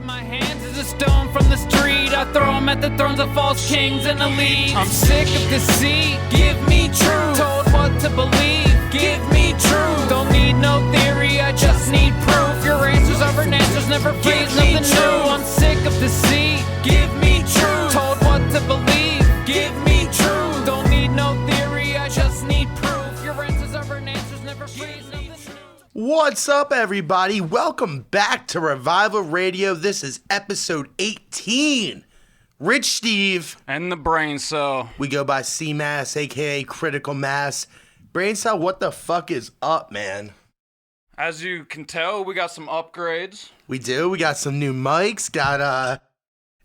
in my hands is a stone from the street. I throw them at the thrones of false kings and elites. I'm sick of deceit, give me truth. Told what to believe, give me truth. Don't need no theory, I just need proof. Your answers are answers, never freeze, nothing new. I'm sick of deceit, give me truth. Told what to believe, give me truth. Don't need no theory, I just need proof. Your answers are answers, never freeze, nothing new. What's up, everybody? Welcome back to Revival Radio. This is episode 18. Rich Steve. And the brain cell. We go by CMASS, aka Critical Mass. Brain cell, what the fuck is up, man? As you can tell, we got some upgrades. We do. We got some new mics. Got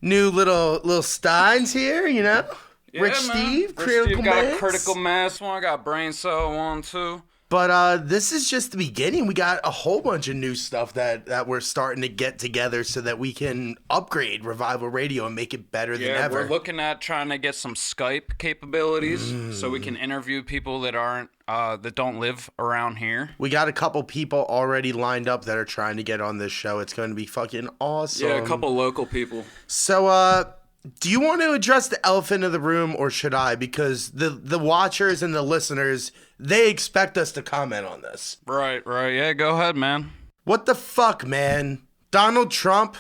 new little steins here, you know? Yeah, Rich man. Steve, Rich Steve got a critical mass one. I got brain cell one, too. But this is just the beginning. We got a whole bunch of new stuff that we're starting to get together so that we can upgrade Revival Radio and make it better than ever. We're looking at trying to get some Skype capabilities so we can interview people that aren't that don't live around here. We got a couple people already lined up that are trying to get on this show. It's going to be fucking awesome. Yeah, a couple local people. So, do you want to address the elephant in the room, or should I? Because the watchers and the listeners, they expect us to comment on this. Right. Yeah, go ahead, man. What the fuck, man? Donald Trump?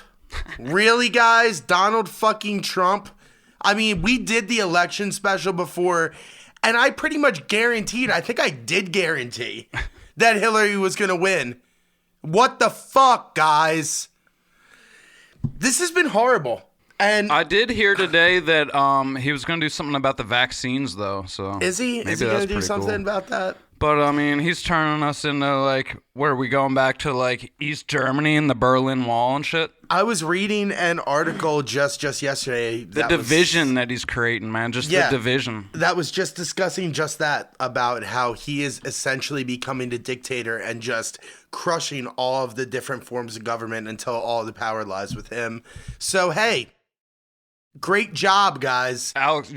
Really, guys? Donald fucking Trump? I mean, we did the election special before, and I pretty much guaranteed, I think I did guarantee, that Hillary was going to win. What the fuck, guys? This has been horrible. And I did hear today that he was going to do something about the vaccines, though. So is he? Is he going to do something about that? But, I mean, he's turning us into, like, where are we going back to, like, East Germany and the Berlin Wall and shit? I was reading an article just yesterday. The division that he's creating, man. Just the division. That was just discussing just that, about how he is essentially becoming the dictator and just crushing all of the different forms of government until all the power lies with him. So, hey. Great job, guys. Alex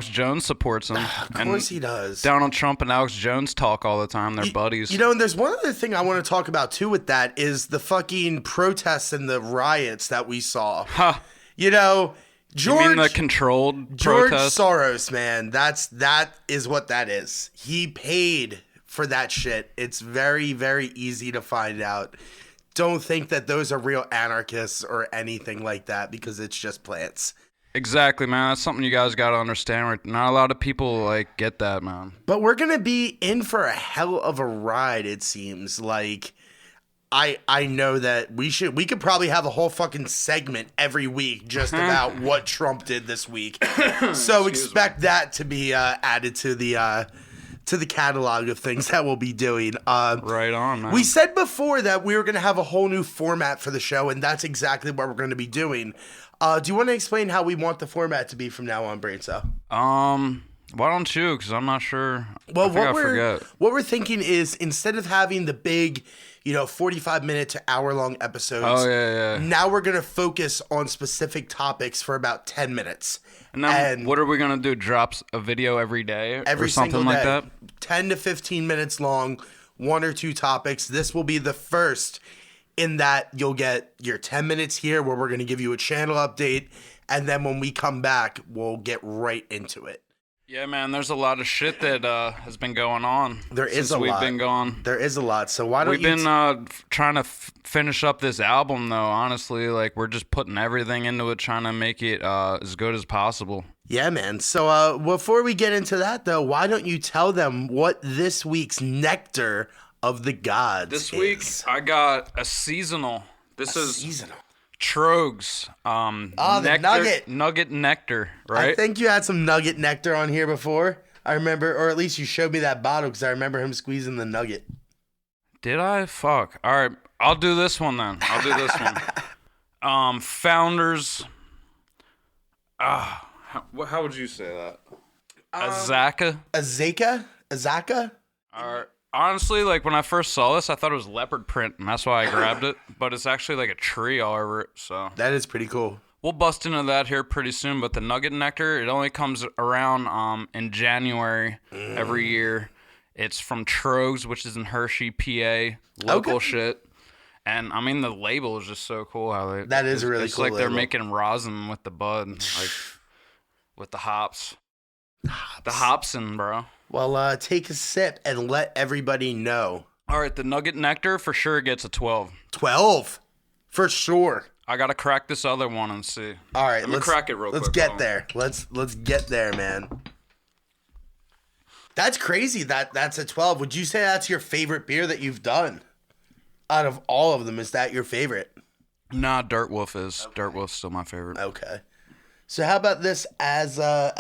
Jones supports him. Of course he does. Donald Trump and Alex Jones talk all the time. They're buddies. You know, and there's one other thing I want to talk about, too, with that, is the fucking protests and the riots that we saw. Huh. You know, You mean the controlled George protest? Soros, man. That is what that is. He paid for that shit. It's very, very easy to find out. Don't think that those are real anarchists or anything like that, because it's just plants. Exactly, man. That's something you guys got to understand. Not a lot of people, like, get that, man. But we're going to be in for a hell of a ride, it seems. Like, I know that we could probably have a whole fucking segment every week just about what Trump did this week. So expect that to be added to the catalog of things that we'll be doing. Right on, man. We said before that we were going to have a whole new format for the show, and that's exactly what we're going to be doing. Do you want to explain how we want the format to be from now on, Brain Cell? Why don't you? Because I'm not sure. Well, I forget. What we're thinking is, instead of having the big, 45-minute to hour-long episodes, now we're going to focus on specific topics for about 10 minutes. And then what are we going to do? Drop a video every day every or something single like day, that? 10 to 15 minutes long, one or two topics. This will be the first, in that you'll get your 10 minutes here where we're going to give you a channel update, and then when we come back, we'll get right into it. Yeah, man, there's a lot of shit that has been going on. There is since a lot. We've been gone. There is a lot. So why don't We've been trying to finish up this album, though, honestly. Like, we're just putting everything into it, trying to make it as good as possible. Yeah, man. So before we get into that, though, why don't you tell them what this week's Nectar of the Gods This week, I got a seasonal. Seasonal. Trogs. The Nugget Nectar, right? I think you had some Nugget Nectar on here before. I remember, or at least you showed me that bottle, because I remember him squeezing the nugget. Did I? Fuck. All right, I'll do this one then. Founders. How would you say that? Azacca? Azacca? Honestly, like, when I first saw this, I thought it was leopard print, and that's why I grabbed it. But it's actually like a tree all over it, so. That is pretty cool. We'll bust into that here pretty soon, but the Nugget Nectar, it only comes around in January every year. It's from Trogs, which is in Hershey, PA. Local shit. And I mean, the label is just so cool. How they That is a really it's cool like they're label. making rosin with the bud, like with the hops. The hopsin, bro. Well, take a sip and let everybody know. All right, the Nugget Nectar for sure gets a 12. 12, for sure. I gotta crack this other one and see. All right, let's crack it real quick. Let's get there. Let's get there, man. That's crazy. That's a 12. Would you say that's your favorite beer that you've done? Out of all of them, is that your favorite? Nah, Dirt Wolf is. Okay. Dirt Wolf's still my favorite. Okay. So how about this Azacca?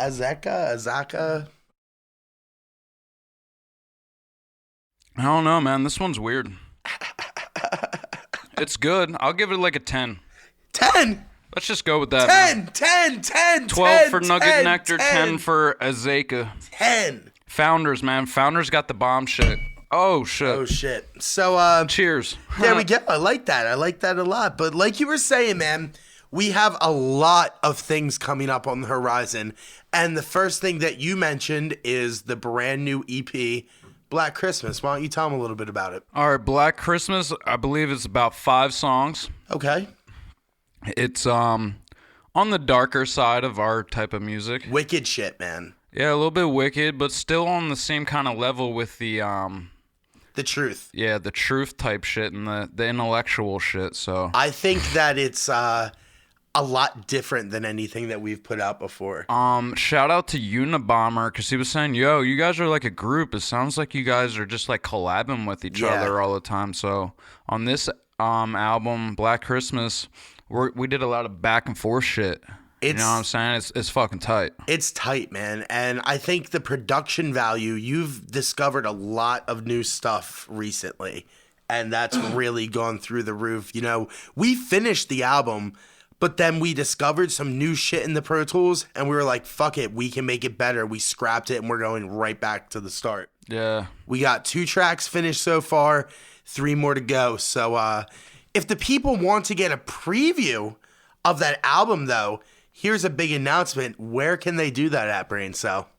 I don't know, man. This one's weird. It's good. I'll give it like a 10. 10? Let's just go with that. 10. 12 for Nugget Nectar, 10 for Azacca. 10. Founders, man. Founders got the bomb shit. Oh, shit. So, cheers. There we go. I like that. I like that a lot. But like you were saying, man, we have a lot of things coming up on the horizon. And the first thing that you mentioned is the brand new EP, Black Christmas. Why don't you tell them a little bit about it? All right, Black Christmas, I believe it's about 5 songs. Okay. It's on the darker side of our type of music. Wicked shit, man. Yeah, a little bit wicked, but still on the same kind of level with the truth. Yeah, the truth type shit and the intellectual shit. So I think that it's a lot different than anything that we've put out before. Shout out to Unabomber, because he was saying, yo, you guys are like a group. It sounds like you guys are just like collabing with each other all the time. So on this album, Black Christmas, we did a lot of back and forth shit. You know what I'm saying? It's fucking tight. It's tight, man. And I think the production value, you've discovered a lot of new stuff recently. And that's really gone through the roof. You know, we finished the album, but then we discovered some new shit in the Pro Tools. And we were like, fuck it, we can make it better. We scrapped it and we're going right back to the start. Yeah. We got 2 tracks finished so far, 3 more to go. So if the people want to get a preview of that album, though, here's a big announcement. Where can they do that at, Brain Cell?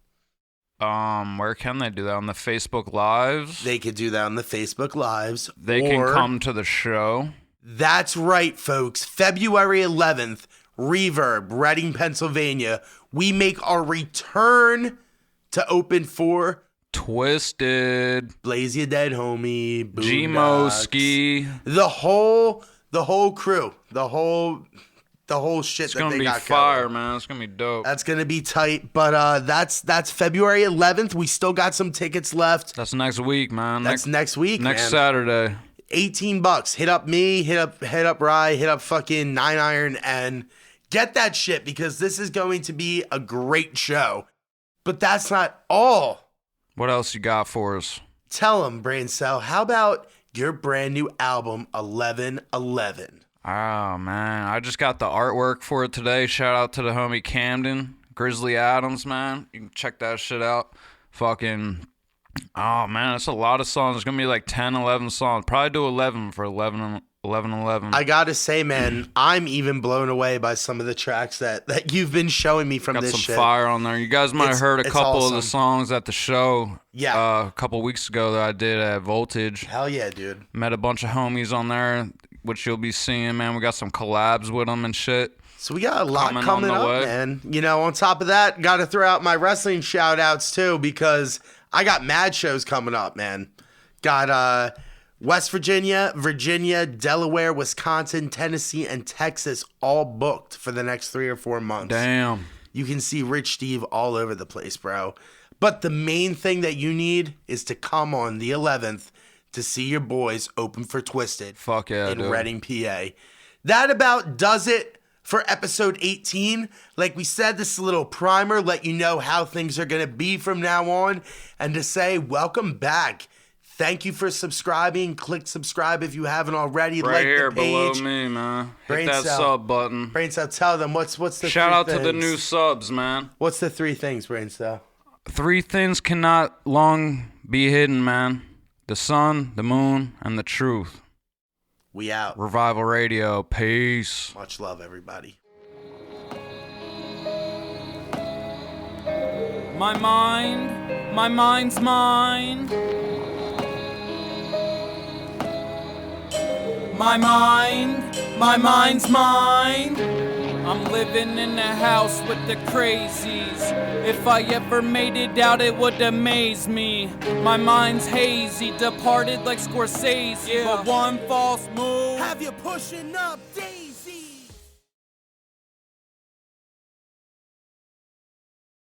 Where can they do that? On the Facebook Lives? They could do that on the Facebook Lives. They can come to the show. That's right, folks. February 11th, Reverb, Reading, Pennsylvania. We make our return to open for Twiztid, Blaze Ya Dead Homie, G-Mo-Ski, the whole crew, the whole shit it's that gonna they be got fire, going. man. It's gonna be dope. That's gonna be tight. But that's February 11th. We still got some tickets left. That's next week, man. That's next week, next man. Saturday. $18. Hit up me. Hit up Rye. Hit up fucking 9 Iron and get that shit because this is going to be a great show. But that's not all. What else you got for us? Tell them, Brain Cell. How about your brand new album, 1111? Oh, man. I just got the artwork for it today. Shout out to the homie Camden, Grizzly Adams, man. You can check that shit out. Fucking, oh, man, it's a lot of songs. It's going to be like 10, 11 songs. Probably do 11 for 11. I gotta say, man, I'm even blown away by some of the tracks that you've been showing me from this shit. Got some fire on there. You guys might have heard a couple of the songs at the show a couple weeks ago that I did at Voltage. Hell yeah, dude. Met a bunch of homies on there, which you'll be seeing, man. We got some collabs with them and shit. So we got a lot coming up, man. You know, on top of that, got to throw out my wrestling shout-outs, too, because I got mad shows coming up, man. Got West Virginia, Delaware, Wisconsin, Tennessee, and Texas all booked for the next 3 or 4 months. Damn. You can see Rich Steve all over the place, bro. But the main thing that you need is to come on the 11th to see your boys open for Twiztid. Fuck yeah, in Reading, PA. That about does it for episode 18. Like we said, this is a little primer, let you know how things are going to be from now on, and to say welcome back. Thank you for subscribing. Click subscribe if you haven't already. Right like here the page. below me, man. Brain Hit that Cell. sub button. Brain Cell, tell them what's the Shout out things? to the new subs, man. What's the 3 things, Brain Cell? 3 things cannot long be hidden, man. The sun, the moon, and the truth. We out. Revival Radio. Peace. Much love, everybody. My mind's mine. My mind's mine. I'm living in a house with the crazies. If I ever made it out, it would amaze me. My mind's hazy, departed like Scorsese. But one false move, Have you pushing up daisies?